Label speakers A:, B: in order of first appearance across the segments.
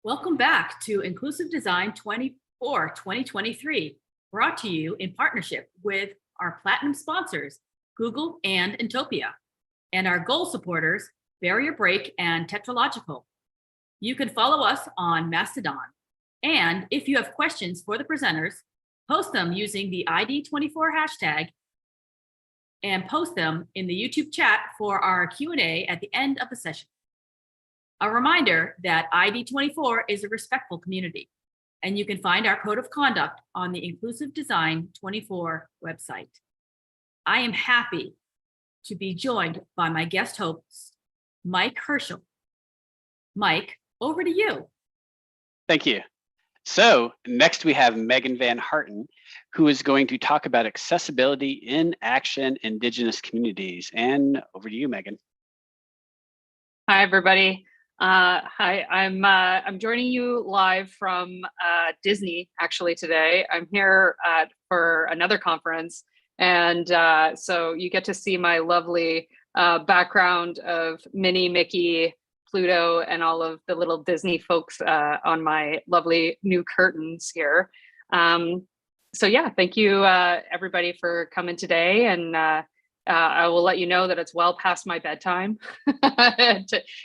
A: Welcome back to Inclusive Design 24 2023, brought to you in partnership with our platinum sponsors, Google and Intopia, and our goal supporters, Barrier Break and Tetralogical. You can follow us on Mastodon. And if you have questions for the presenters, post them using the ID24 hashtag and post them in the YouTube chat for our Q&A at the end of the session. A reminder that ID24 is a respectful community, and you can find our code of conduct on the Inclusive Design 24 website. I am happy to be joined by my guest host, Mike Herschel. Mike, over to you.
B: Thank you. So next we have Megan Van Harten, who is going to talk about accessibility in action Indigenous communities. And over to you, Megan.
C: Hi, everybody. Hi, I'm joining you live from Disney actually today. I'm here for another conference, and so you get to see my lovely background of Minnie, Mickey, Pluto, and all of the little Disney folks on my lovely new curtains here. So yeah, thank you everybody for coming today, and I will let you know that it's well past my bedtime.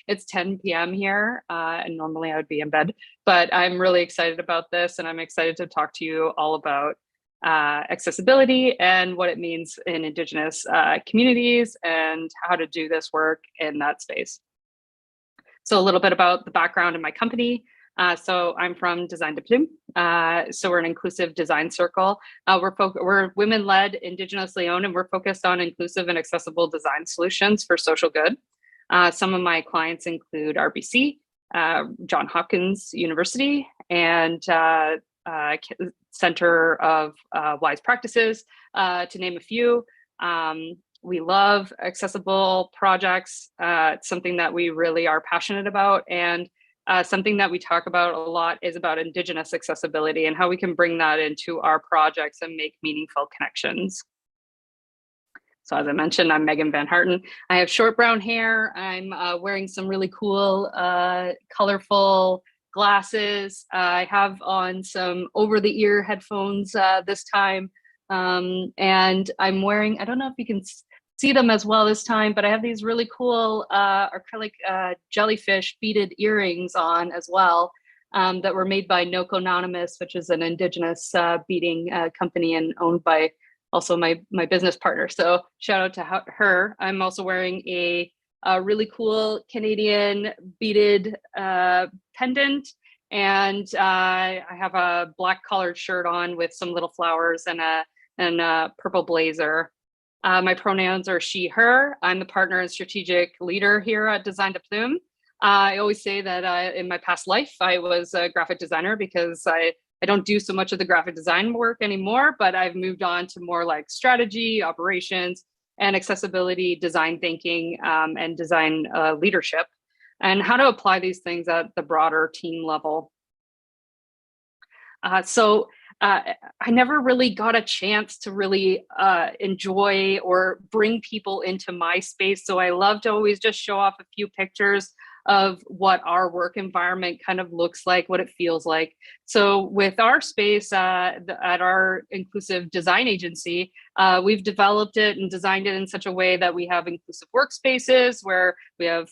C: It's 10 p.m. here, and normally I would be in bed, but I'm really excited about this, and I'm excited to talk to you all about accessibility and what it means in Indigenous communities and how to do this work in that space. So a little bit about the background in my company. So I'm from Design de Plume. So we're an inclusive design circle. We're women-led, Indigenously owned, and we're focused on inclusive and accessible design solutions for social good. Some of my clients include RBC, Johns Hopkins University, and Center of Wise Practices, to name a few. We love accessible projects. It's something that we really are passionate about, and something that we talk about a lot is about Indigenous accessibility and how we can bring that into our projects and make meaningful connections. So as I mentioned, I'm Megan Van Harten. I have short brown hair. I'm wearing some really cool, colorful glasses. I have on some over-the-ear headphones this time. And I'm wearing, I don't know if you can see them as well this time, but I have these really cool acrylic jellyfish beaded earrings on as well, that were made by Noko Anonymous, which is an Indigenous beading company and owned by also my business partner. So shout out to her. I'm also wearing a really cool Canadian beaded pendant, and I have a black collared shirt on with some little flowers and a purple blazer. My pronouns are she, her. I'm the partner and strategic leader here at Design de Plume. I always say that in my past life, I was a graphic designer because I don't do so much of the graphic design work anymore, but I've moved on to more like strategy, operations, and accessibility, design thinking, and design leadership, and how to apply these things at the broader team level. I never really got a chance to really enjoy or bring people into my space. So I love to always just show off a few pictures of what our work environment kind of looks like, what it feels like. So with our space at our inclusive design agency, we've developed it and designed it in such a way that we have inclusive workspaces where we have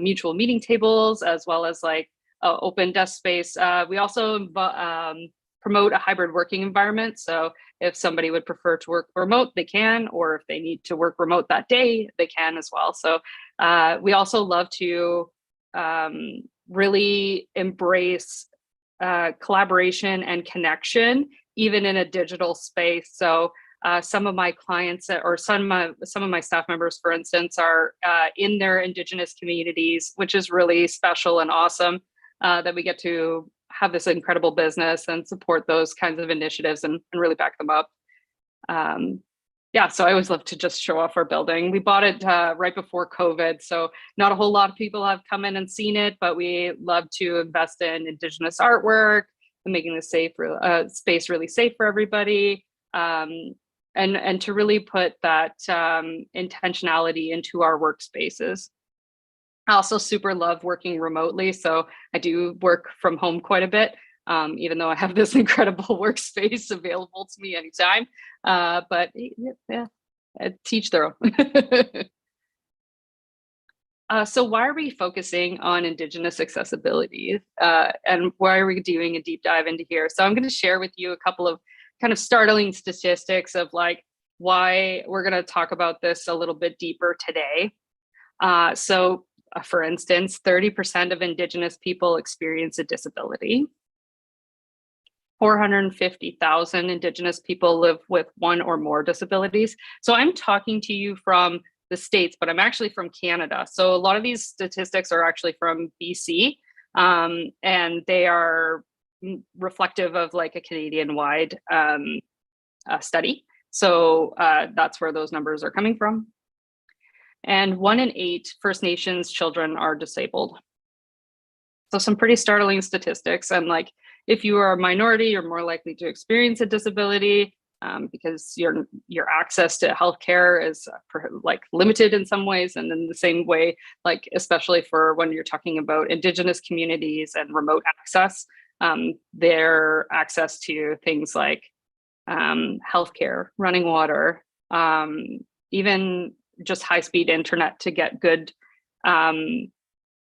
C: mutual meeting tables, as well as like open desk space. We also promote a hybrid working environment. So if somebody would prefer to work remote, they can, or if they need to work remote that day, they can as well. So we also love to really embrace collaboration and connection, even in a digital space. So some of my clients or some of my staff members, for instance, are in their Indigenous communities, which is really special and awesome that we get to have this incredible business and support those kinds of initiatives and really back them up. Yeah, so I always love to just show off our building. We bought it right before COVID, so not a whole lot of people have come in and seen it, but we love to invest in Indigenous artwork and making the space really safe for everybody, and to really put that intentionality into our workspaces. I also super love working remotely. So I do work from home quite a bit, even though I have this incredible workspace available to me anytime. But yeah, teach their own. So why are we focusing on Indigenous accessibility? And why are we doing a deep dive into here? So I'm going to share with you a couple of kind of startling statistics of like why we're going to talk about this a little bit deeper today. For instance, 30% of Indigenous people experience a disability. 450,000 Indigenous people live with one or more disabilities. So I'm talking to you from the States, but I'm actually from Canada. So a lot of these statistics are actually from BC, and they are reflective of like a Canadian-wide study. So that's where those numbers are coming from. And 1 in 8 First Nations children are disabled. So some pretty startling statistics. And like, if you are a minority, you're more likely to experience a disability because your access to healthcare is like limited in some ways. And in the same way, like, especially for when you're talking about Indigenous communities and remote access, their access to things like healthcare, running water, even just high-speed internet to get good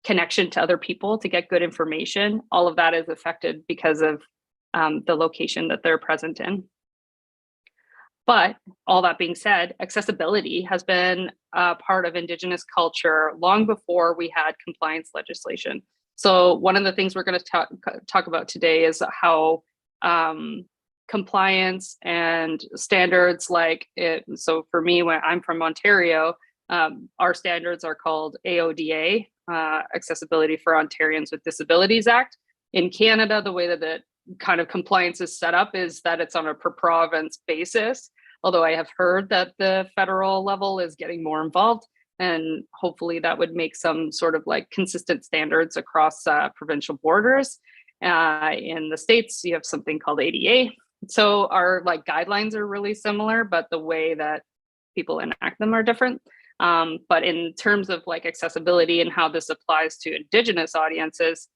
C: connection to other people, to get good information. All of that is affected because of the location that they're present in. But all that being said, accessibility has been a part of Indigenous culture long before we had compliance legislation. So one of the things we're going to talk about today is how compliance and standards like it. So for me, when I'm from Ontario, our standards are called AODA, Accessibility for Ontarians with Disabilities Act. In Canada, the way that the kind of compliance is set up is that it's on a per province basis, although I have heard that the federal level is getting more involved, and hopefully that would make some sort of like consistent standards across provincial borders. In the States, you have something called ADA. So our like guidelines are really similar, but the way that people enact them are different. But in terms of like accessibility and how this applies to Indigenous audiences,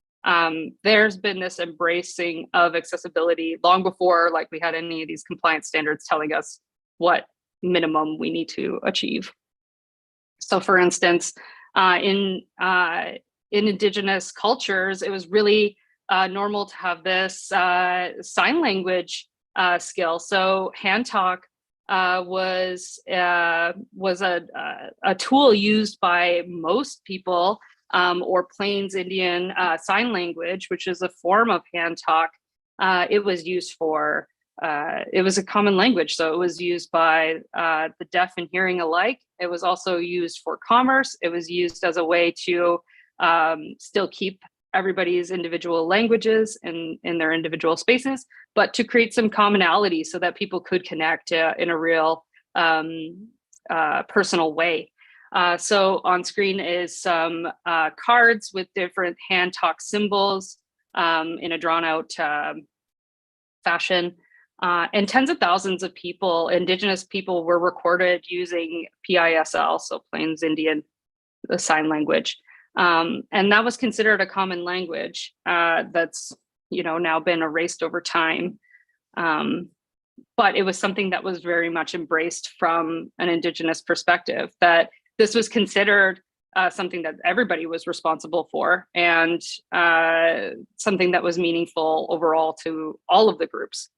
C: there's been this embracing of accessibility long before like we had any of these compliance standards telling us what minimum we need to achieve. So for instance, in Indigenous cultures, it was really normal to have this sign language skill. So hand talk was a tool used by most people, or Plains Indian Sign Language, which is a form of hand talk. It was used for, it was a common language, so it was used by the deaf and hearing alike. It was also used for commerce. It was used as a way to still keep everybody's individual languages in their individual spaces, but to create some commonality so that people could connect in a real personal way. So on screen is some cards with different hand talk symbols in a drawn out fashion. And tens of thousands of people, Indigenous people, were recorded using PISL, so Plains Indian Sign Language. And that was considered a common language that's, now been erased over time. But it was something that was very much embraced from an Indigenous perspective, that this was considered something that everybody was responsible for, and something that was meaningful overall to all of the groups.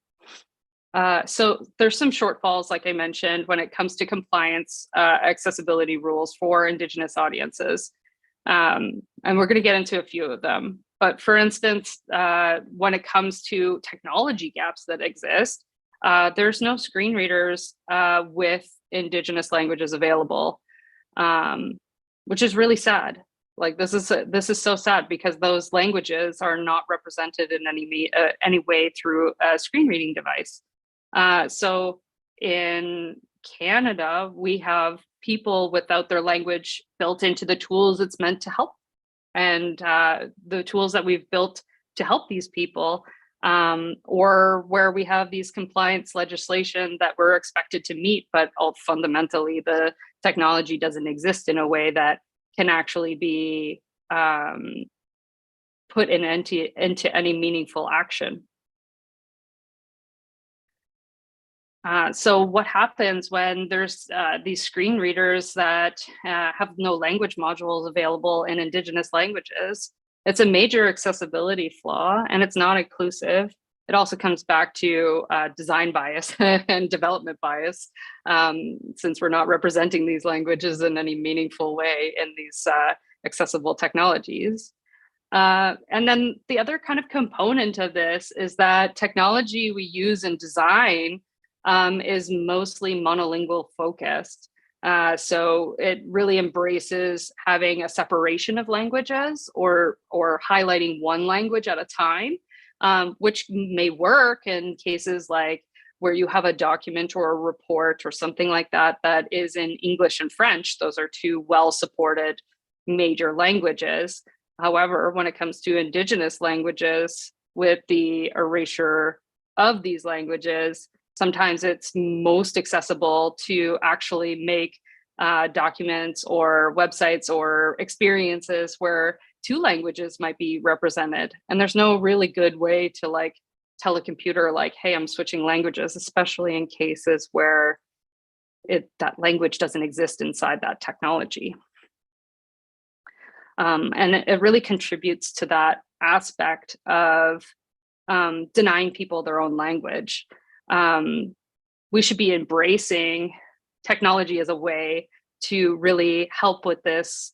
C: So there's some shortfalls, like I mentioned, when it comes to compliance accessibility rules for Indigenous audiences. And we're going to get into a few of them. But for instance, when it comes to technology gaps that exist, there's no screen readers with Indigenous languages available, which is really sad. Like this is so sad, because those languages are not represented in any way through a screen reading device. So in Canada, we have people without their language built into the tools it's meant to help. And the tools that we've built to help these people, or where we have these compliance legislation that we're expected to meet, but fundamentally the technology doesn't exist in a way that can actually be put into any meaningful action. So what happens when there's these screen readers that have no language modules available in Indigenous languages? It's a major accessibility flaw, and it's not inclusive. It also comes back to design bias and development bias, since we're not representing these languages in any meaningful way in these accessible technologies. And then the other kind of component of this is that technology we use in design is mostly monolingual focused. So it really embraces having a separation of languages or highlighting one language at a time, which may work in cases like where you have a document or a report or something like that that is in English and French. Those are two well-supported major languages. However, when it comes to Indigenous languages, with the erasure of these languages, sometimes it's most accessible to actually make documents or websites or experiences where two languages might be represented. And there's no really good way to like tell a computer like, hey, I'm switching languages, especially in cases where that language doesn't exist inside that technology. And it really contributes to that aspect of denying people their own language. We should be embracing technology as a way to really help with this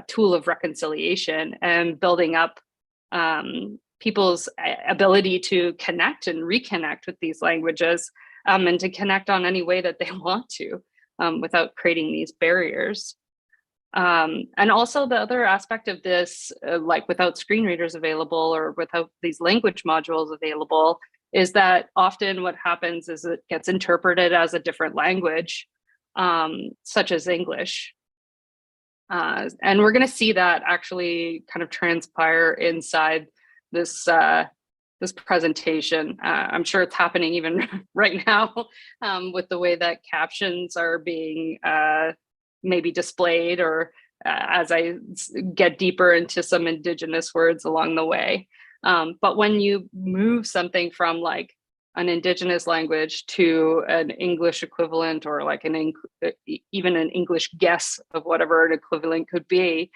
C: tool of reconciliation and building up people's ability to connect and reconnect with these languages, and to connect on any way that they want to, without creating these barriers. And also the other aspect of this, like without screen readers available or without these language modules available, is that often what happens is it gets interpreted as a different language, such as English. And we're going to see that actually kind of transpire inside this this presentation. I'm sure it's happening even right now, with the way that captions are being maybe displayed, or as I get deeper into some Indigenous words along the way. But when you move something from like an Indigenous language to an English equivalent, or like even an English guess of whatever an equivalent could be,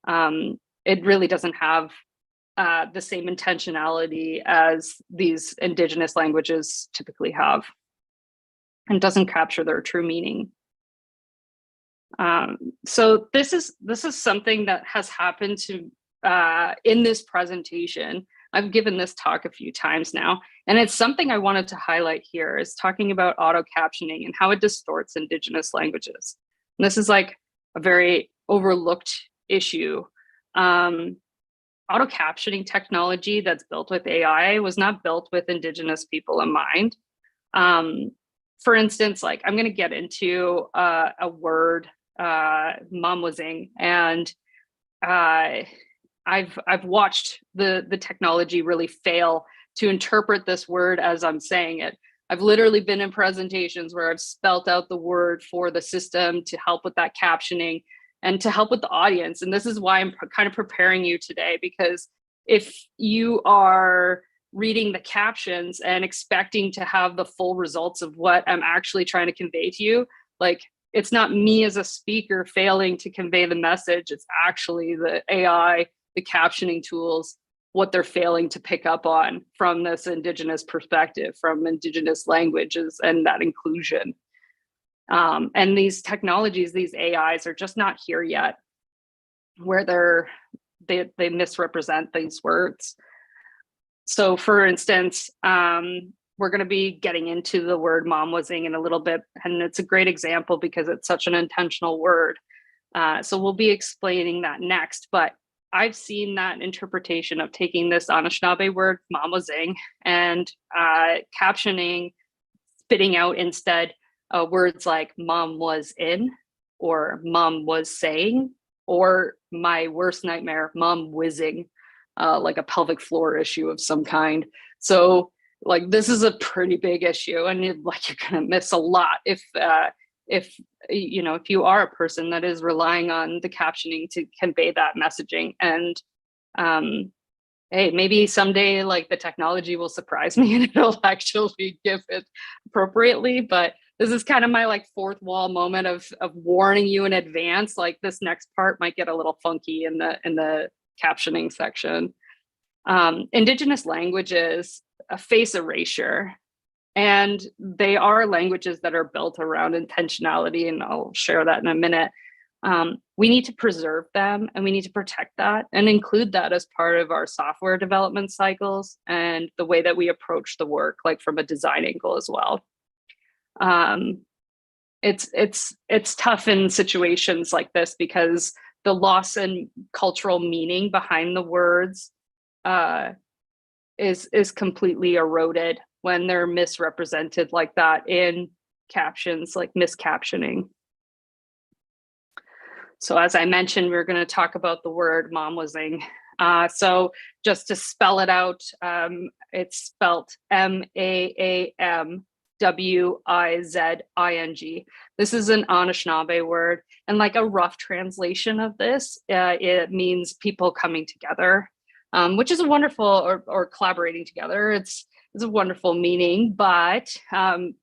C: it really doesn't have the same intentionality as these Indigenous languages typically have, and doesn't capture their true meaning. So this is something that has happened to in this presentation. I've given this talk a few times now, and it's something I wanted to highlight here, is talking about auto captioning and how it distorts Indigenous languages. And this is like a very overlooked issue. Auto captioning technology that's built with AI was not built with Indigenous people in mind. For instance, like I'm going to get into a word, mamwazing, and I've watched the technology really fail to interpret this word as I'm saying it. I've literally been in presentations where I've spelt out the word for the system to help with that captioning and to help with the audience. And this is why I'm kind of preparing you today, because if you are reading the captions and expecting to have the full results of what I'm actually trying to convey to you, like, it's not me as a speaker failing to convey the message. It's actually the AI, the captioning tools, what they're failing to pick up on from this Indigenous perspective, from Indigenous languages and that inclusion. And these technologies, these AIs, are just not here yet, where they misrepresent these words. So for instance, we're going to be getting into the word mamwazing in a little bit, and it's a great example because it's such an intentional word. So we'll be explaining that next, but I've seen that interpretation of taking this Anishinaabe word mamwazing and captioning, spitting out instead words like mom was in, or mom was saying, or my worst nightmare, mom whizzing, like a pelvic floor issue of some kind. So like this is a pretty big issue, and you're gonna miss a lot if if you are a person that is relying on the captioning to convey that messaging. And hey, maybe someday like the technology will surprise me and it'll actually give it appropriately. But this is kind of my like fourth wall moment of warning you in advance, like this next part might get a little funky in the captioning section. Indigenous languages face erasure, and they are languages that are built around intentionality, and I'll share that in a minute. We need to preserve them, and we need to protect that and include that as part of our software development cycles and the way that we approach the work, like from a design angle as well. It's tough in situations like this because the loss in cultural meaning behind the words is completely eroded when they're misrepresented like that in captions, like miscaptioning. So as I mentioned, we're going to talk about the word Mamwazing. So just to spell it out, it's spelled MAAMWIZING. This is an Anishinaabe word, and like a rough translation of this, it means people coming together, which is a wonderful, or collaborating together. It's a wonderful meaning, but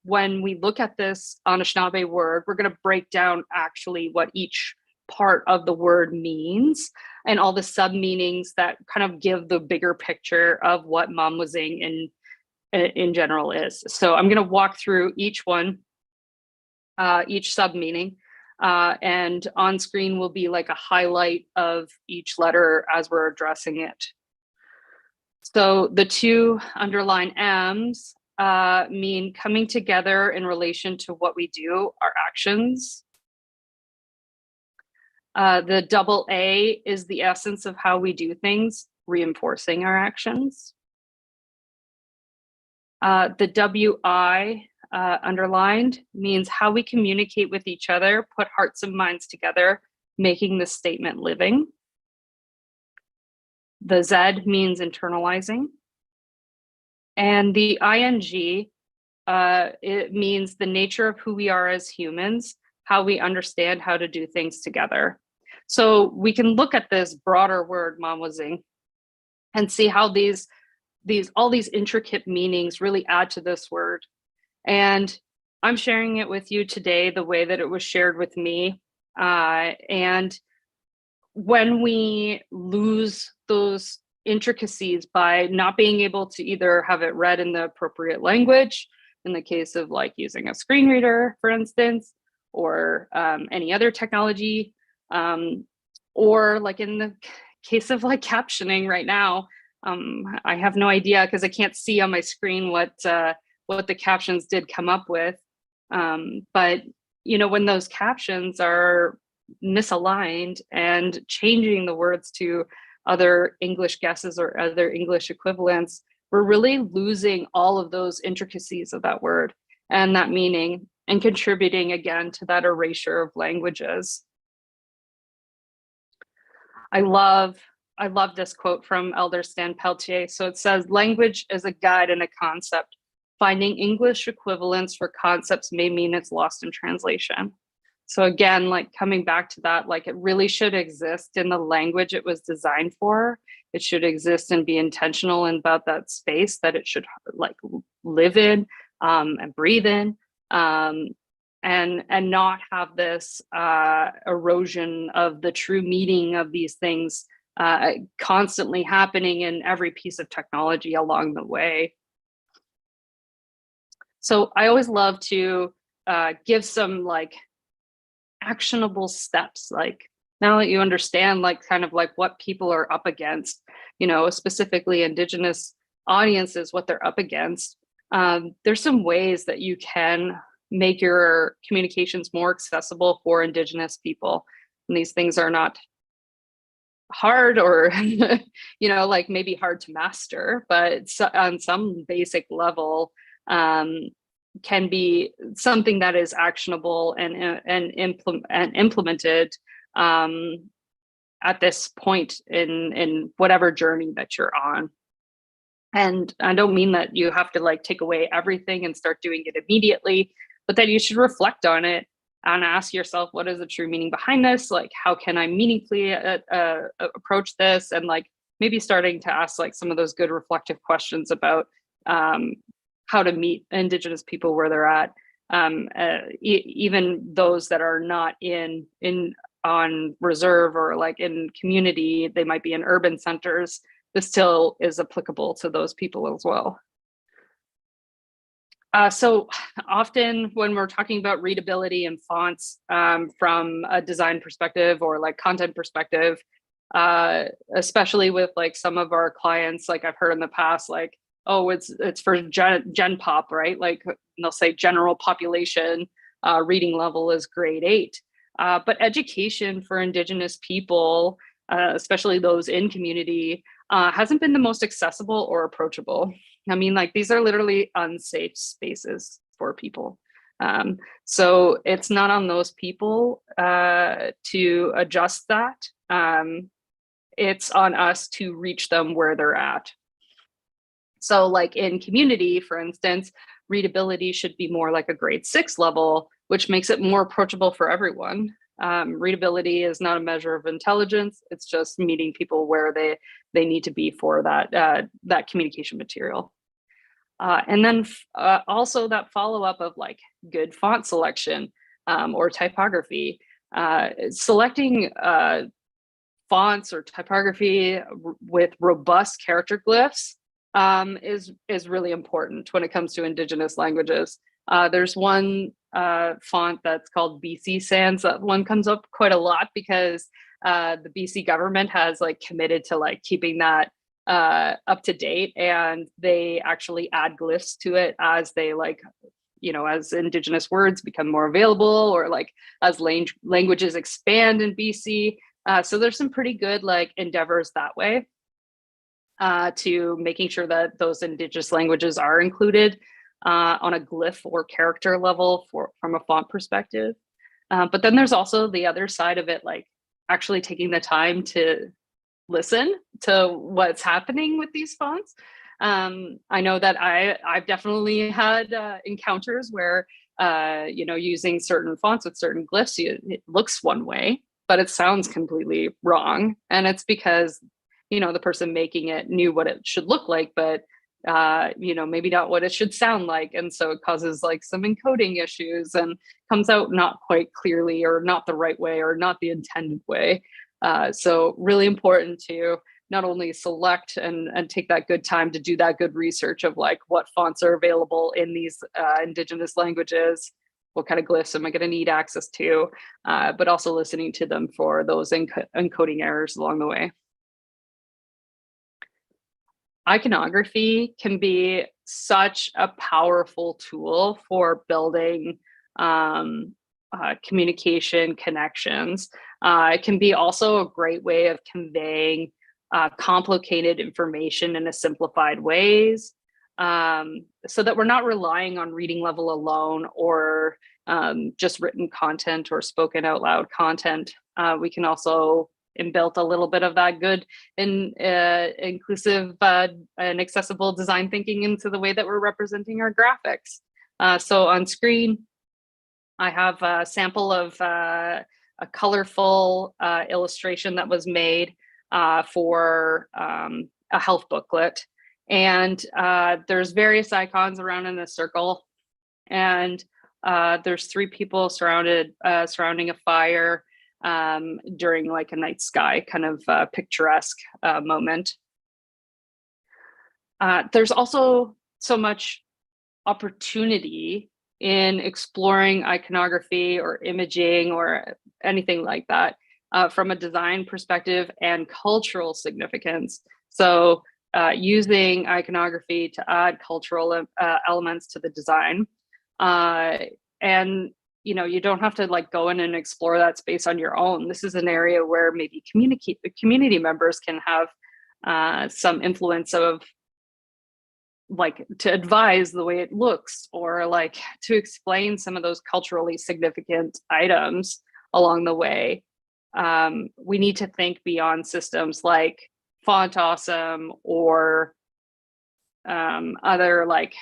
C: when we look at this Anishinaabe word, we're going to break down actually what each part of the word means and all the sub meanings that kind of give the bigger picture of what Mamwazing in general is. So I'm going to walk through each one, each sub meaning, and on screen will be like a highlight of each letter as we're addressing it. So the two underlined M's mean coming together in relation to what we do, our actions. The double A is the essence of how we do things, reinforcing our actions. The WI underlined means how we communicate with each other, put hearts and minds together, making the statement living. The Z means internalizing. And the ING, it means the nature of who we are as humans, how we understand how to do things together. So we can look at this broader word, Mamwazing, and see how all these intricate meanings really add to this word. And I'm sharing it with you today the way that it was shared with me. And when we lose those intricacies by not being able to either have it read in the appropriate language, in the case of like using a screen reader, for instance, or any other technology, or like in the case of like captioning right now, I have no idea because I can't see on my screen what the captions did come up with. But when those captions are misaligned and changing the words to other English guesses or other English equivalents, we're really losing all of those intricacies of that word and that meaning, and contributing again to that erasure of languages. I love this quote from Elder Stan Peltier. So it says, language is a guide and a concept. Finding English equivalents for concepts may mean it's lost in translation. So again, like coming back to that, like it really should exist in the language it was designed for. It should exist and be intentional about that space that it should like live in and breathe in, and not have this erosion of the true meaning of these things constantly happening in every piece of technology along the way. So I always love to give some like actionable steps, like now that you understand like kind of like what people are up against, specifically Indigenous audiences, what they're up against. There's some ways that you can make your communications more accessible for Indigenous people. And these things are not hard or, like maybe hard to master, but on some basic level, can be something that is actionable and implemented at this point in whatever journey that you're on. And I don't mean that you have to like take away everything and start doing it immediately, but that you should reflect on it and ask yourself, what is the true meaning behind this? Like, how can I meaningfully approach this? And like maybe starting to ask like some of those good reflective questions about how to meet Indigenous people where they're at. Even those that are not in on reserve or like in community, they might be in urban centers. This still is applicable to those people as well. So often when we're talking about readability and fonts from a design perspective or like content perspective, especially with like some of our clients, like I've heard in the past, like, oh, it's for Gen Pop, right? Like they'll say general population reading level is grade 8. But education for Indigenous people, especially those in community, hasn't been the most accessible or approachable. I mean, like these are literally unsafe spaces for people. So it's not on those people to adjust that. It's on us to reach them where they're at. So like in community, for instance, readability should be more like a grade 6 level, which makes it more approachable for everyone. Readability is not a measure of intelligence. It's just meeting people where they need to be for that communication material. And then also that follow-up of like good font selection or typography. Selecting fonts or typography with robust character glyphs is really important when it comes to Indigenous languages. There's one font that's called BC Sans. That one comes up quite a lot because the BC government has like committed to like keeping that up to date, and they actually add glyphs to it as they like, you know, as Indigenous words become more available or like as languages expand in BC. So there's some pretty good like endeavors that way to making sure that those Indigenous languages are included on a glyph or character level from a font perspective. But then there's also the other side of it, like actually taking the time to listen to what's happening with these fonts. I know that I've definitely had encounters where, you know, using certain fonts with certain glyphs, it looks one way, but it sounds completely wrong. And it's because, you know, the person making it knew what it should look like, but you know, maybe not what it should sound like. And so it causes like some encoding issues and comes out not quite clearly or not the right way or not the intended way. So really important to not only select and take that good time to do that good research of like what fonts are available in these Indigenous languages, what kind of glyphs am I going to need access to, but also listening to them for those encoding errors along the way. Iconography can be such a powerful tool for building communication connections. It can be also a great way of conveying complicated information in a simplified ways, so that we're not relying on reading level alone or just written content or spoken out loud content. We can also inbuilt a little bit of that good and inclusive and accessible design thinking into the way that we're representing our graphics. So on screen, I have a sample of a colorful illustration that was made for a health booklet. And there's various icons around in a circle. And there's 3 people surrounding a fire during like a night sky kind of picturesque moment. There's also so much opportunity in exploring iconography or imaging or anything like that from a design perspective and cultural significance. So using iconography to add cultural elements to the design. And you know, you don't have to like go in and explore that space on your own. This is an area where maybe community members can have some influence of like to advise the way it looks or like to explain some of those culturally significant items along the way. We need to think beyond systems like Font Awesome or other like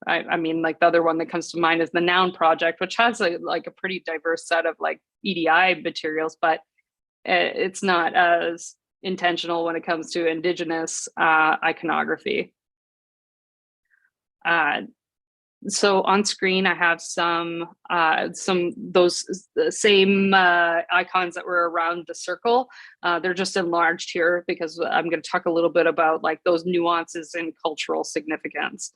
C: I mean, like the other one that comes to mind is the Noun Project, which has a pretty diverse set of like EDI materials, but it's not as intentional when it comes to Indigenous iconography. So on screen, I have some those the same icons that were around the circle. They're just enlarged here because I'm going to talk a little bit about like those nuances in cultural significance.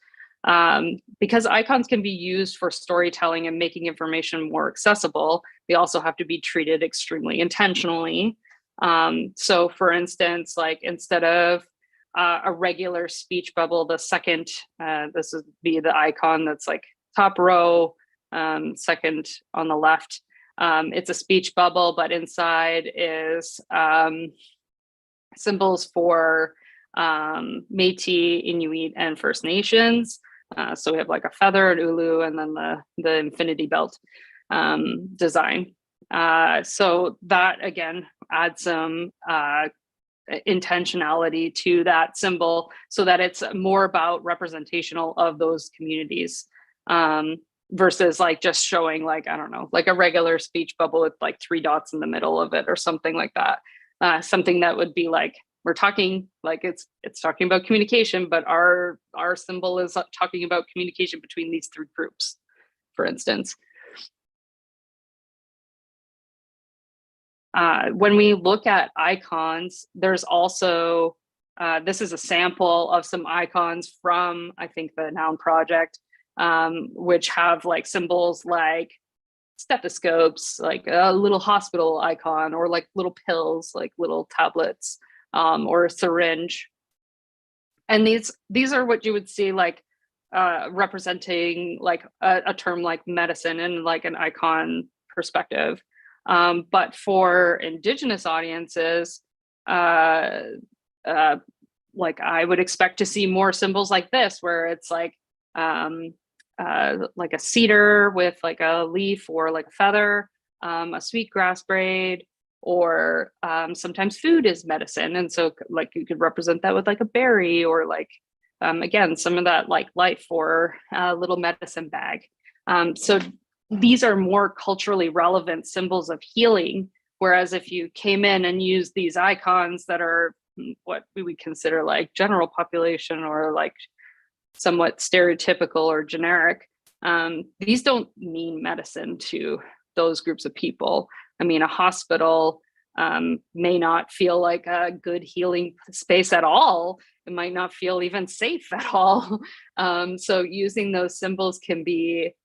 C: Because icons can be used for storytelling and making information more accessible, they also have to be treated extremely intentionally. So for instance, like instead of a regular speech bubble, the second, this would be the icon that's like top row, second on the left. It's a speech bubble, but inside is symbols for Métis, Inuit, and First Nations. So we have like a feather, an ulu, and then the infinity belt design. So that again adds some intentionality to that symbol so that it's more about representational of those communities versus like just showing like, I don't know, like a regular speech bubble with like 3 dots in the middle of it or something like that. Something that would be like, we're talking like it's talking about communication, but our symbol is talking about communication between these 3 groups, for instance. When we look at icons, there's also, this is a sample of some icons from, I think, the Noun Project, which have like symbols like stethoscopes, like a little hospital icon, or like little pills, like little tablets, or a syringe. And these are what you would see like representing like a term like medicine in like an icon perspective. But for Indigenous audiences, like I would expect to see more symbols like this, where it's like a cedar with like a leaf or like a feather, a sweetgrass braid, or sometimes food is medicine. And so like you could represent that with like a berry, or like, again, some of that like life, or a little medicine bag. So these are more culturally relevant symbols of healing. Whereas if you came in and used these icons that are what we would consider like general population, or like somewhat stereotypical or generic, these don't mean medicine to those groups of people. I mean, a hospital may not feel like a good healing space at all. It might not feel even safe at all. So using those symbols can be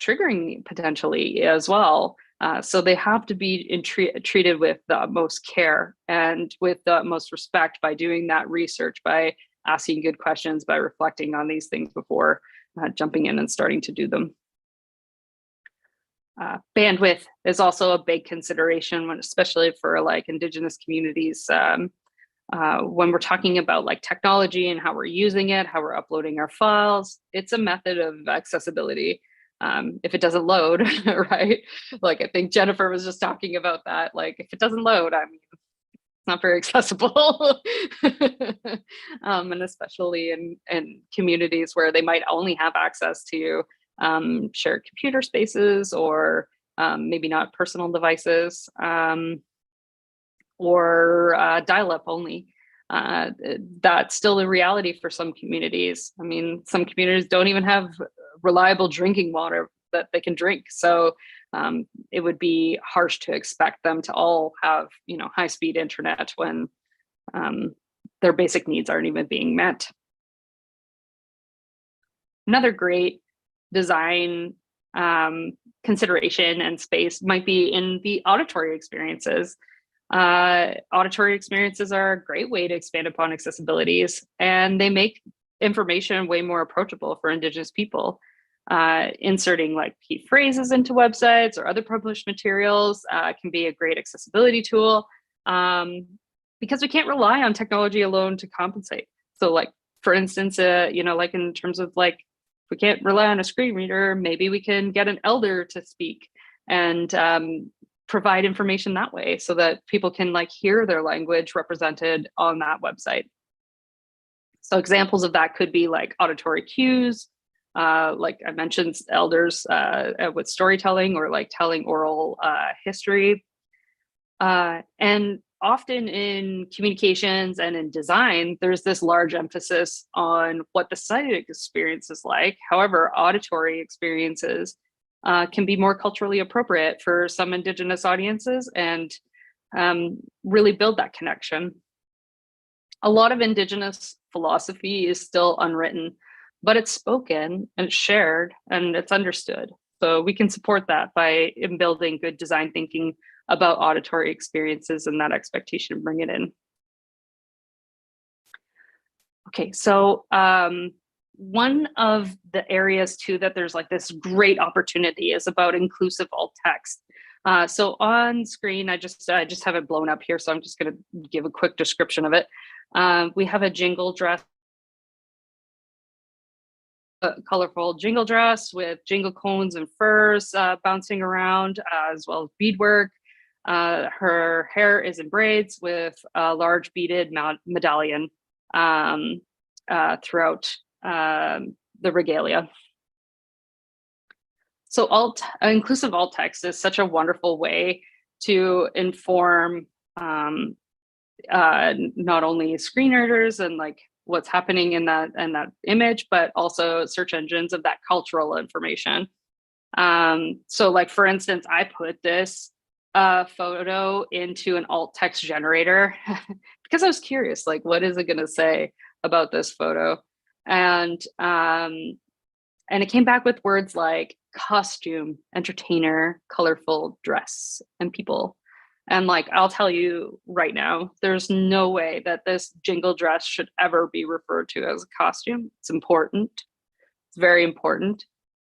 C: triggering potentially as well. So they have to be treated with the utmost care and with the utmost respect by doing that research, by asking good questions, by reflecting on these things before jumping in and starting to do them. Bandwidth is also a big consideration, especially for like Indigenous communities. When we're talking about like technology and how we're using it, how we're uploading our files, it's a method of accessibility. If it doesn't load, right? Like I think Jennifer was just talking about that. Like if it doesn't load, I mean, it's not very accessible. And especially in communities where they might only have access to shared computer spaces, or maybe not personal devices, or dial-up only. That's still a reality for some communities. I mean, some communities don't even have reliable drinking water that they can drink. So it would be harsh to expect them to all have, high-speed internet when their basic needs aren't even being met. Another great design consideration and space might be in the auditory experiences. Auditory experiences are a great way to expand upon accessibilities, and they make information way more approachable for Indigenous people. Inserting like key phrases into websites or other published materials can be a great accessibility tool, because we can't rely on technology alone to compensate. So like, for instance, like in terms of like, we can't rely on a screen reader, maybe we can get an elder to speak and provide information that way so that people can like hear their language represented on that website. So examples of that could be like auditory cues, like I mentioned, elders with storytelling or like telling oral history. And often in communications and in design, there's this large emphasis on what the sighted experience is like. However, auditory experiences can be more culturally appropriate for some Indigenous audiences and really build that connection. A lot of Indigenous philosophy is still unwritten, but it's spoken and it's shared and it's understood. So we can support that by building good design thinking about auditory experiences and that expectation, bring it in. Okay, so one of the areas too that there's like this great opportunity is about inclusive alt text. So on screen, I just have it blown up here, so I'm just going to give a quick description of it. We have a jingle dress, a colorful jingle dress with jingle cones and furs bouncing around, as well as beadwork. Her hair is in braids with a large beaded medallion throughout the regalia. So inclusive alt text is such a wonderful way to inform not only screenwriters and like what's happening in that image, but also search engines of that cultural information. So like, for instance, I put this photo into an alt text generator because I was curious, like, what is it going to say about this photo? And it came back with words like costume, entertainer, colorful dress, and people. And like, I'll tell you right now, there's no way that this jingle dress should ever be referred to as a costume. It's important. It's very important.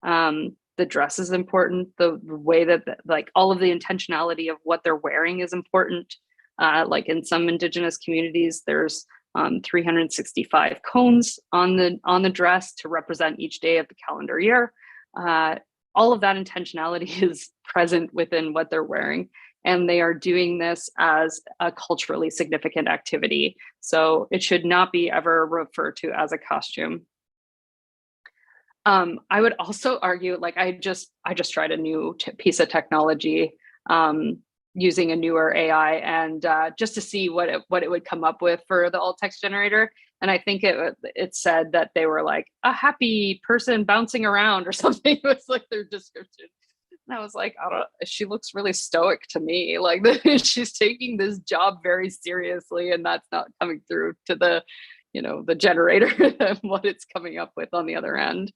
C: The dress is important. The way that like all of the intentionality of what they're wearing is important. Like in some Indigenous communities, there's 365 cones on the dress to represent each day of the calendar year. All of that intentionality is present within what they're wearing, and they are doing this as a culturally significant activity. So it should not be ever referred to as a costume. I would also argue, like I just tried a new piece of technology using a newer AI, and just to see what it would come up with for the alt text generator. And I think it said that they were like a happy person bouncing around or something. It was like their description. And I was like, I don't. She looks really stoic to me. Like she's taking this job very seriously, and that's not coming through to the generator what it's coming up with on the other end.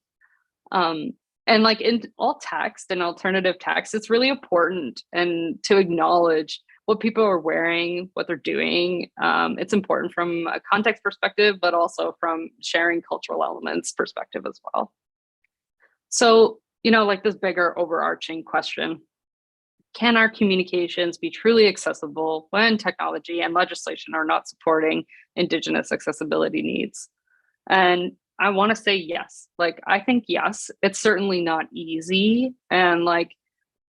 C: And like in alt text and alternative text, it's really important and to acknowledge what people are wearing, what they're doing. It's important from a context perspective, but also from sharing cultural elements perspective as well. So, like this bigger overarching question, can our communications be truly accessible when technology and legislation are not supporting Indigenous accessibility needs? And I want to say yes. Like, I think yes. It's certainly not easy. And like,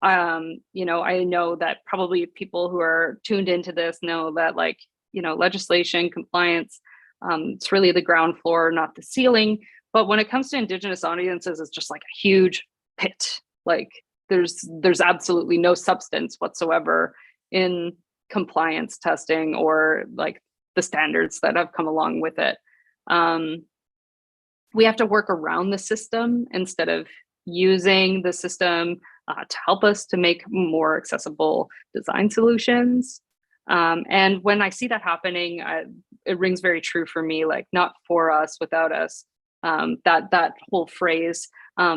C: I know that probably people who are tuned into this know that like, legislation, compliance, it's really the ground floor, not the ceiling. But when it comes to Indigenous audiences, it's just like a huge pit. Like there's absolutely no substance whatsoever in compliance testing or like the standards that have come along with it. We have to work around the system instead of using the system to help us to make more accessible design solutions. And when I see that happening, it rings very true for me, like not for us, without us, that whole phrase,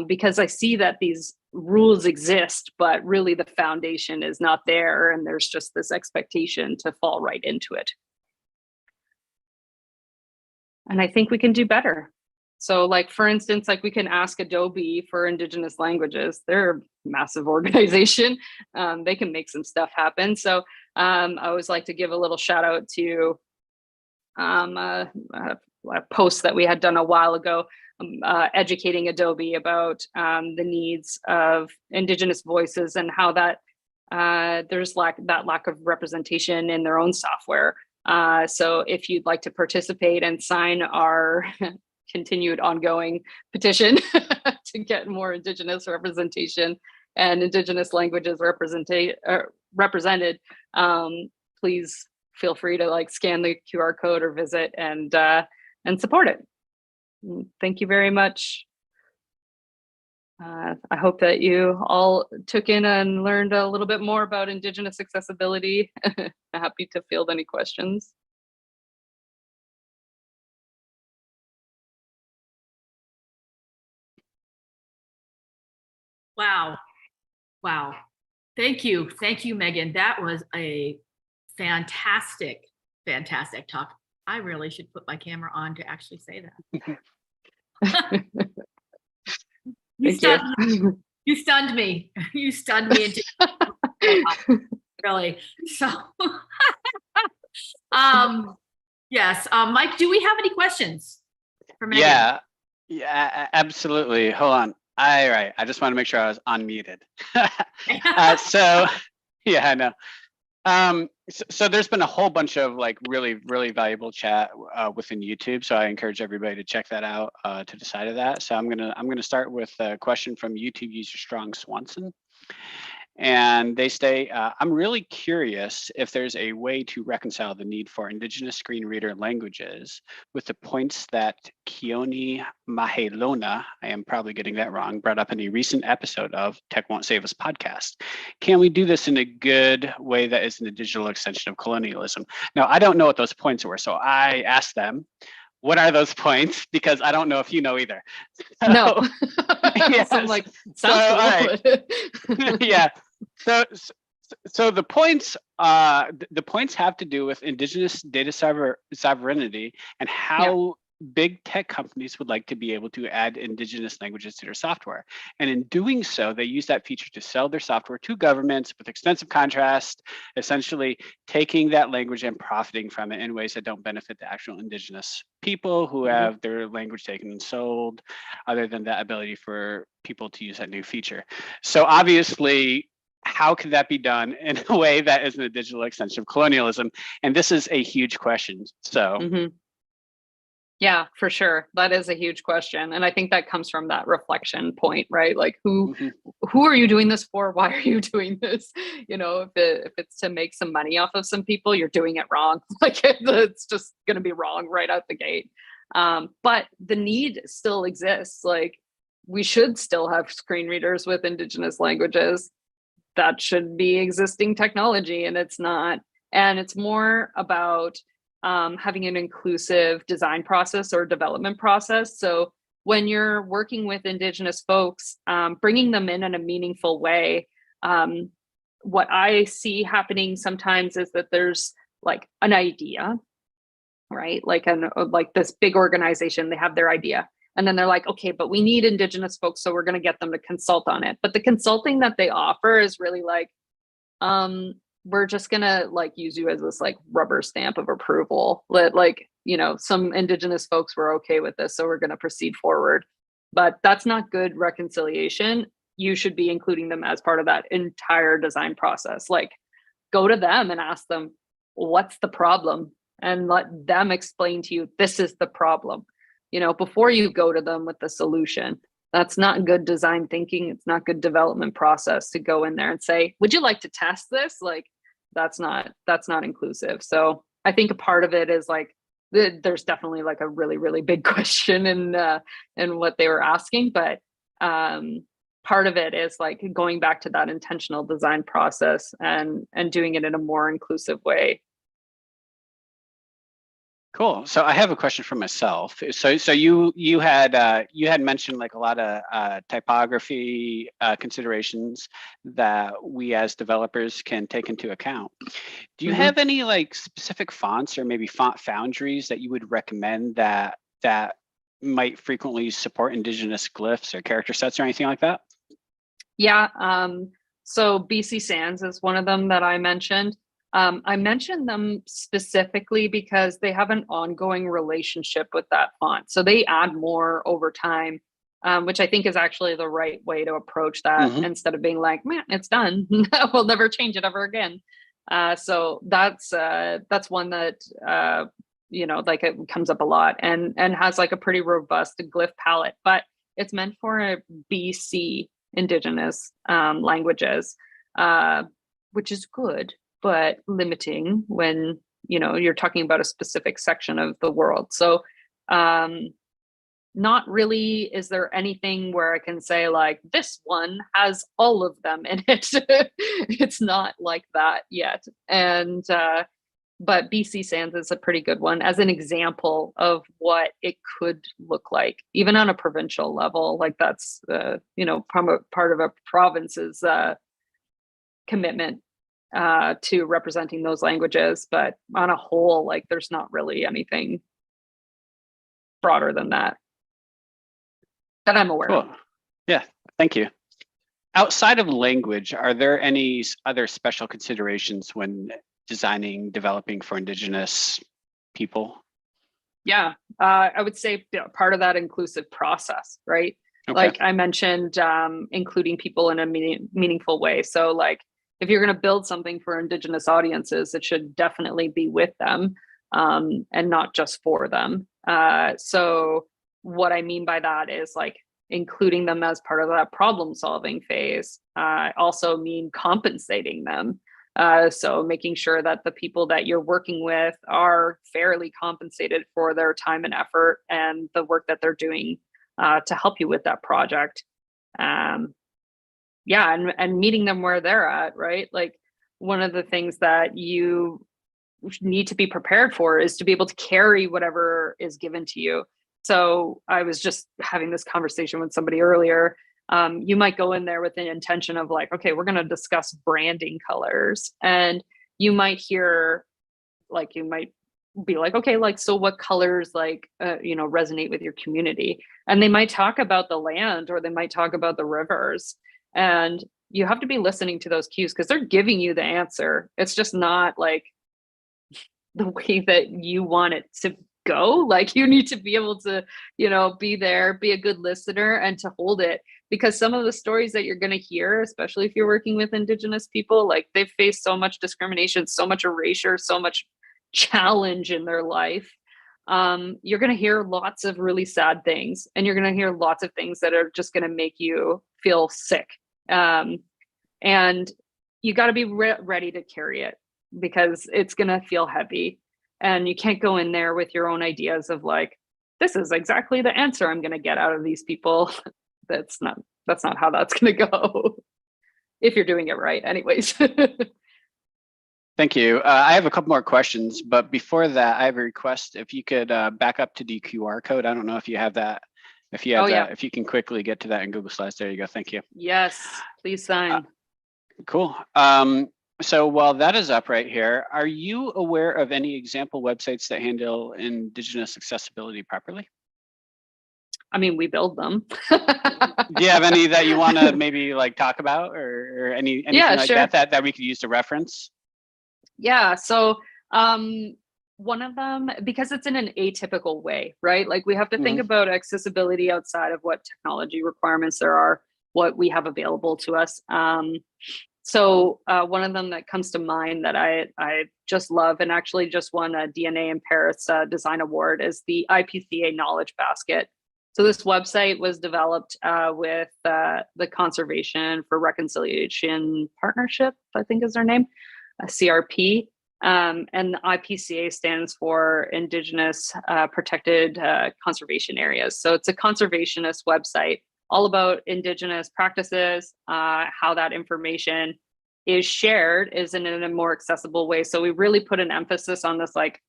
C: because I see that these rules exist, but really the foundation is not there. And there's just this expectation to fall right into it. And I think we can do better. So like, for instance, like we can ask Adobe for Indigenous languages. They're a massive organization. They can make some stuff happen. So I always like to give a little shout out to a post that we had done a while ago, educating Adobe about the needs of Indigenous voices and how that there's lack of representation in their own software. So if you'd like to participate and sign our continued ongoing petition to get more Indigenous representation and Indigenous languages represented, please feel free to like scan the QR code or visit and support it. Thank you very much. I hope that you all took in and learned a little bit more about Indigenous accessibility. Happy to field any questions.
A: Wow. Wow. Thank you. Thank you, Megan. That was a fantastic, fantastic talk. I really should put my camera on to actually say that. You stunned me. You stunned me into really. So yes. Mike, do we have any questions for Megan?
B: Yeah, absolutely. Hold on. All right. I just want to make sure I was unmuted. So yeah, I know. So there's been a whole bunch of like really valuable chat within YouTube. So I encourage everybody to check that out to the side of that. So I'm gonna start with a question from YouTube user Strong Swanson. And they say, I'm really curious if there's a way to reconcile the need for Indigenous screen reader languages with the points that Keone Mahelona, I am probably getting that wrong, brought up in a recent episode of Tech Won't Save Us podcast. Can we do this in a good way that isn't a digital extension of colonialism? Now, I don't know what those points were, so I asked them, what are those points? Because I don't know if you know either.
C: So, no.
B: Yes.
C: So I'm like, sounds cool.
B: Right. Yeah. So the points have to do with Indigenous data sovereignty and how big tech companies would like to be able to add Indigenous languages to their software. And in doing so, they use that feature to sell their software to governments with extensive contrast, essentially taking that language and profiting from it in ways that don't benefit the actual Indigenous people who have their language taken and sold, other than that ability for people to use that new feature. So obviously, how can that be done in a way that isn't a digital extension of colonialism? And this is a huge question. So.
C: Yeah, for sure. That is a huge question. And I think that comes from that reflection point, right? Like who are you doing this for? Why are you doing this? You know, if it's to make some money off of some people, you're doing it wrong. Like it's just going to be wrong right out the gate. But the need still exists. Like we should still have screen readers with Indigenous languages. That should be existing technology, and it's not. And it's more about having an inclusive design process or development process. So when you're working with Indigenous folks, bringing them in a meaningful way, what I see happening sometimes is that there's like an idea, right? Like this big organization, they have their idea. And then they're like, okay, but we need Indigenous folks, so we're going to get them to consult on it. But the consulting that they offer is really like, we're just gonna like use you as this like rubber stamp of approval. Like, you know, some Indigenous folks were okay with this, so we're gonna proceed forward. But that's not good reconciliation. You should be including them as part of that entire design process. Like, go to them and ask them, what's the problem? And let them explain to you, this is the problem. You know, before you go to them with the solution. That's not good design thinking. It's not good development process to go in there and say, would you like to test this? Like, that's not inclusive. So I think a part of it is like, there's definitely like a really big question in what they were asking. But part of it is like going back to that intentional design process and doing it in a more inclusive way.
B: Cool. So I have a question for myself. So you had mentioned like a lot of typography considerations that we as developers can take into account. Do you have any like specific fonts or maybe font foundries that you would recommend that might frequently support Indigenous glyphs or character sets or anything like that?
C: Yeah. So BC Sans is one of them that I mentioned. I mentioned them specifically because they have an ongoing relationship with that font. So they add more over time, which I think is actually the right way to approach that instead of being like, man, it's done. We'll never change it ever again. So that's one that like it comes up a lot, and has like a pretty robust glyph palette, but it's meant for BC Indigenous languages, which is good, but limiting when, you're talking about a specific section of the world. So not really is there anything where I can say like this one has all of them in it. It's not like that yet. And but BC Sans is a pretty good one as an example of what it could look like, even on a provincial level. Like that's part of a province's commitment to representing those languages. But on a whole, like there's not really anything broader than that I'm aware of.
B: Cool. Yeah, thank you. Outside of language, are there any other special considerations when developing for Indigenous people?
C: Yeah, I would say part of that inclusive process, right?
B: Okay.
C: Like I mentioned, including people in a meaningful way. So like if you're going to build something for Indigenous audiences, it should definitely be with them and not just for them. So what I mean by that is like including them as part of that problem solving phase. I also mean compensating them. So making sure that the people that you're working with are fairly compensated for their time and effort and the work that they're doing to help you with that project. And meeting them where they're at, right? Like one of the things that you need to be prepared for is to be able to carry whatever is given to you. So I was just having this conversation with somebody earlier. You might go in there with the intention of like, okay, we're going to discuss branding colors. And you might hear, like, you might be like, okay, like, so what colors like, resonate with your community? And they might talk about the land or they might talk about the rivers. And you have to be listening to those cues because they're giving you the answer. It's just not like the way that you want it to go. Like you need to be able to, be there, be a good listener and to hold it. Because some of the stories that you're going to hear, especially if you're working with Indigenous people, like they've faced so much discrimination, so much erasure, so much challenge in their life. You're going to hear lots of really sad things, and you're going to hear lots of things that are just going to make you feel sick. And you got to be ready to carry it because it's going to feel heavy. And you can't go in there with your own ideas of like, this is exactly the answer I'm going to get out of these people. That's not how that's going to go if you're doing it right anyways.
B: Thank you. I have a couple more questions, but before that, I have a request. If you could back up to the QR code. I don't know if you have that. If you have that, if you can quickly get to that in Google Slides, there you go. Thank you.
C: Yes, please sign.
B: Cool. So while that is up right here, are you aware of any example websites that handle Indigenous accessibility properly?
C: I mean, we build them.
B: Do you have any that you want to maybe like talk about or anything like
C: sure.
B: that we could use to reference?
C: Yeah. So one of them, because it's in an atypical way, right? Like we have to think about accessibility outside of what technology requirements there are, what we have available to us. So one of them that comes to mind that I just love and actually just won a DNA in Paris design award is the IPCA Knowledge Basket. So this website was developed with the Conservation for Reconciliation Partnership, I think is their name, CRP. And the IPCA stands for Indigenous Protected Conservation Areas. So it's a conservationist website all about Indigenous practices, how that information is shared is in a more accessible way. So we really put an emphasis on this like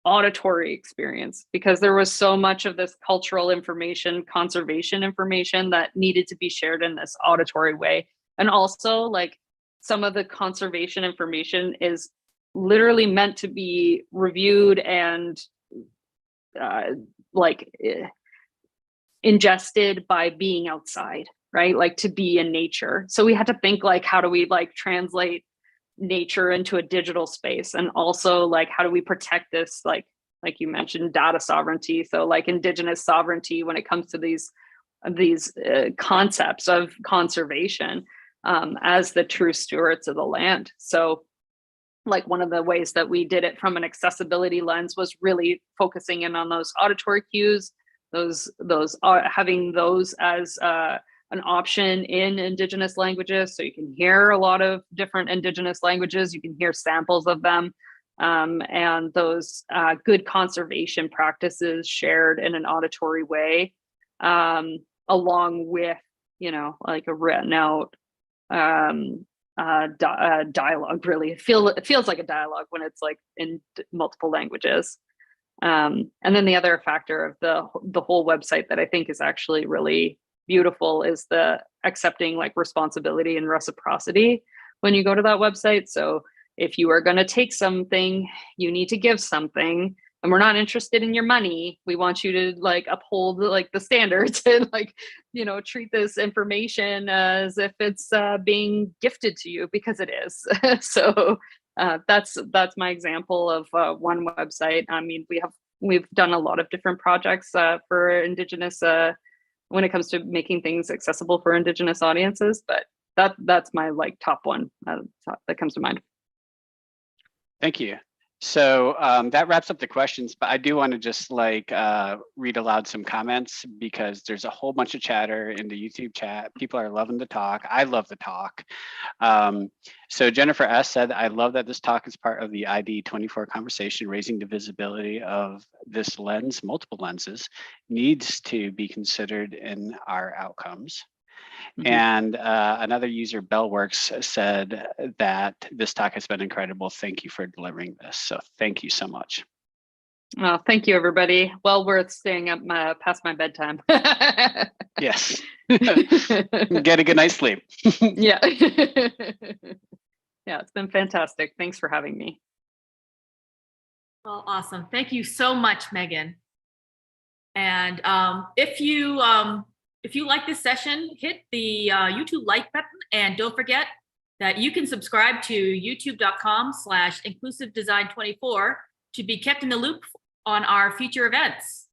C: auditory experience because there was so much of this cultural information, conservation information that needed to be shared in this auditory way. And also like some of the conservation information is literally meant to be reviewed and ingested by being outside, right? Like to be in nature. So we had to think like, how do we like translate nature into a digital space? And also like, how do we protect this? Like you mentioned data sovereignty. So like Indigenous sovereignty when it comes to these concepts of conservation as the true stewards of the land. So like one of the ways that we did it from an accessibility lens was really focusing in on those auditory cues, having those as an option in Indigenous languages. So you can hear a lot of different Indigenous languages, you can hear samples of them, and those good conservation practices shared in an auditory way, along with, you know, like a written out dialogue. Really, it feels like a dialogue when it's like in multiple languages. And then the other factor of the whole website that I think is actually really beautiful is the accepting like responsibility and reciprocity when you go to that website. So if you are going to take something, you need to give something, and we're not interested in your money. We want you to like uphold like the standards and like, you know, treat this information as if it's being gifted to you, because it is. So that's my example of one website. I mean, we've done a lot of different projects for Indigenous when it comes to making things accessible for Indigenous audiences, but that's my like top one that comes to mind.
B: Thank you. So that wraps up the questions, but I do want to just like read aloud some comments, because there's a whole bunch of chatter in the YouTube chat. People are loving the talk. I love the talk. So Jennifer S. said, I love that this talk is part of the ID24 conversation, raising the visibility of this lens, multiple lenses, needs to be considered in our outcomes. And another user, Bellworks, said that this talk has been incredible. Thank you for delivering this. So thank you so much.
C: Well, thank you, everybody. Well worth staying up past my bedtime.
B: Yes. Get a good night's sleep.
C: Yeah. Yeah, it's been fantastic. Thanks for having me.
A: Well, awesome. Thank you so much, Megan. And if you like this session, hit the YouTube like button, and don't forget that you can subscribe to youtube.com/inclusivedesign24 to be kept in the loop on our future events.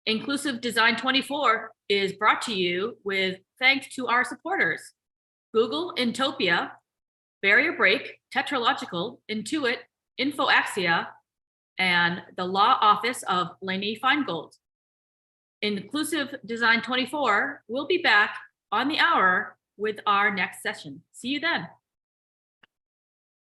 A: Inclusive Design 24 is brought to you with thanks to our supporters: Google, Intopia, Barrier Break, Tetralogical, Intuit, InfoAxia, and the Law Office of Lainey Feingold. Inclusive Design 24 will be back on the hour with our next session. See you then.